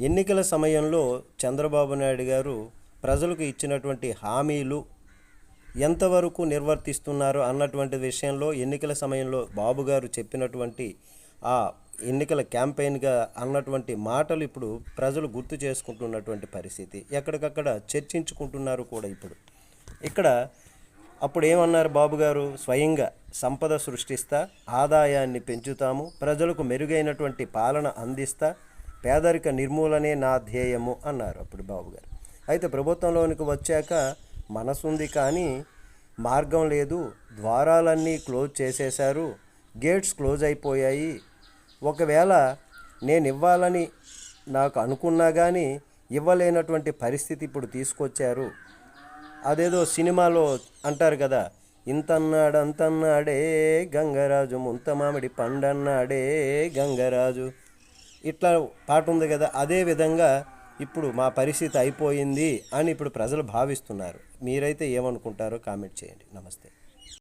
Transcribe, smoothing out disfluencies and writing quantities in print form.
ఎన్నికల సమయంలో చంద్రబాబు నాయుడు గారు ప్రజలకు ఇచ్చినటువంటి హామీలు ఎంతవరకు నిర్వర్తిస్తున్నారు అన్నటువంటి విషయంలో ఎన్నికల సమయంలో బాబు గారు చెప్పినటువంటి ఆ ఎన్నికల క్యాంపెయిన్గా అన్నటువంటి మాటలు ఇప్పుడు ప్రజలు గుర్తు చేసుకుంటున్నటువంటి పరిస్థితి. ఎక్కడికక్కడ చర్చించుకుంటున్నారు కూడా. ఇక్కడ అప్పుడు ఏమన్నారు బాబు గారు? స్వయంగా సంపద సృష్టిస్తా, ఆదాయాన్ని పెంచుతాము, ప్రజలకు మెరుగైనటువంటి పాలన అందిస్తా, పేదరిక నిర్మూలనే నా ధ్యేయము అన్నారు అప్పుడు బాబు గారు. అయితే ప్రభుత్వంలోనికి వచ్చాక మనసుంది కానీ మార్గం లేదు, ద్వారాలన్నీ క్లోజ్ చేసేశారు, గేట్స్ క్లోజ్ అయిపోయాయి. ఒకవేళ నేను ఇవ్వాలని నాకు అనుకున్నా కానీ ఇవ్వలేనటువంటి పరిస్థితి ఇప్పుడు తీసుకొచ్చారు. అదేదో సినిమాలో అంటారు కదా, ఇంతన్నాడు అంతన్నాడే గంగరాజు, ముంత మామిడి పండన్నాడే గంగరాజు, ఇట్లా పాట ఉంది కదా. అదే విధంగా ఇప్పుడు మా పరిస్థితి అయిపోయింది అని ఇప్పుడు ప్రజలు భావిస్తున్నారు. మీరైతే ఏమనుకుంటారో కామెంట్ చేయండి. నమస్తే.